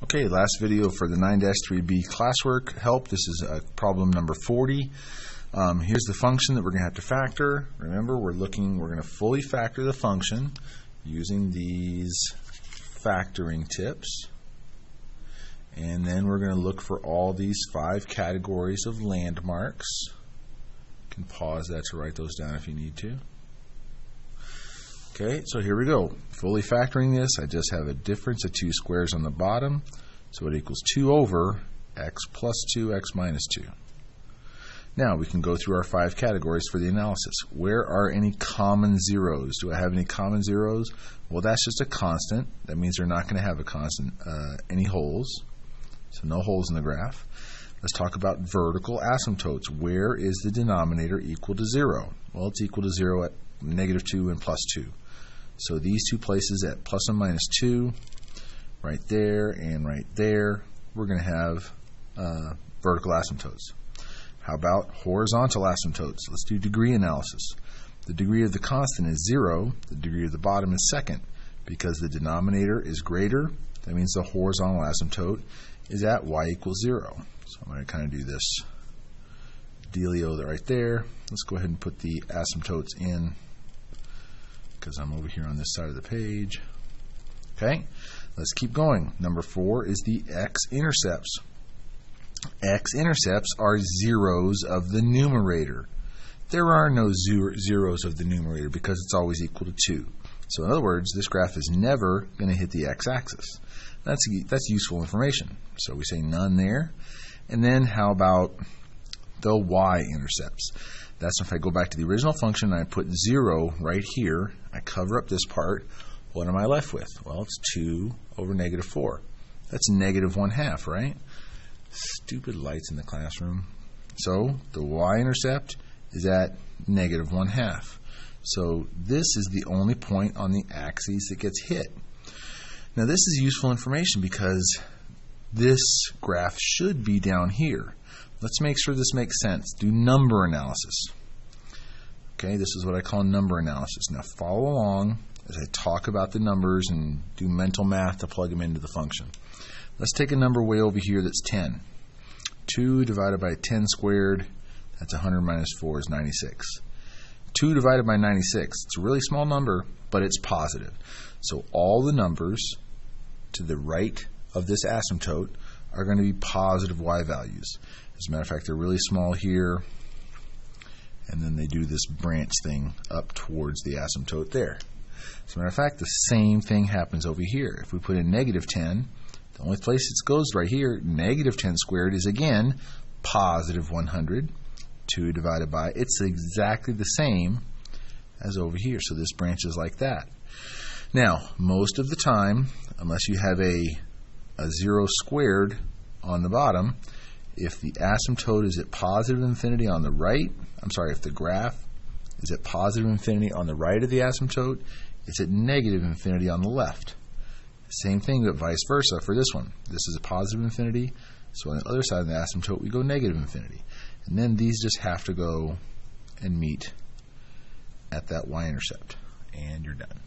Okay, last video for the 9-3B classwork help. This is problem number 40. Here's the function that we're going to have to factor. Remember, we're going to fully factor the function using these factoring tips. And then we're going to look for all these 5 categories of landmarks. You can pause that to write those down if you need to. Okay, so here we go. Fully factoring this, I just have a difference of 2 squares on the bottom. So it equals 2 over x plus 2, x minus 2. Now we can go through our 5 categories for the analysis. Where are any common zeros? Do I have any common zeros? Well, that's just a constant. That means they're not going to have a constant, any holes. So no holes in the graph. Let's talk about vertical asymptotes. Where is the denominator equal to 0? Well, it's equal to 0 at negative 2 and plus 2. So these 2 places at plus and minus 2, right there and right there, we're going to have vertical asymptotes. How about horizontal asymptotes? Let's do degree analysis. The degree of the constant is 0. The degree of the bottom is second. Because the denominator is greater, that means the horizontal asymptote is at y equals 0. So I'm going to kind of do this dealio right there. Let's go ahead and put the asymptotes in because I'm over here on this side of the page. Okay, let's keep going. Number 4 is the x-intercepts. X-intercepts are zeros of the numerator. There are no zeros of the numerator because it's always equal to 2. So in other words, this graph is never going to hit the x-axis. That's useful information. So we say none there. And then how about the y-intercepts? That's if I go back to the original function and I put 0 right here, I cover up this part, what am I left with? Well, it's 2 over negative 4. That's negative 1/2, right? Stupid lights in the classroom. So the y-intercept is at negative 1/2. So this is the only point on the axis that gets hit. Now this is useful information because this graph should be down here. Let's make sure this makes sense. Do number analysis. Okay, this is what I call number analysis. Now follow along as I talk about the numbers and do mental math to plug them into the function. Let's take a number way over here that's 10. 2 divided by 10 squared, that's 100 minus 4 is 96. 2 divided by 96, it's a really small number, but it's positive. So all the numbers to the right of this asymptote are going to be positive y values. As a matter of fact, they're really small here, and then they do this branch thing up towards the asymptote there. As a matter of fact, the same thing happens over here. If we put in negative 10, the only place it goes right here, negative 10 squared is again positive 100. 2 divided by, it's exactly the same as over here. So this branches like that. Now, most of the time, unless you have a 0 squared on the bottom, if the asymptote is at positive infinity on the right, if the graph is at positive infinity on the right of the asymptote, it's at negative infinity on the left. Same thing, but vice versa for this one. This is a positive infinity, so on the other side of the asymptote, we go negative infinity. And then these just have to go and meet at that y-intercept. And you're done.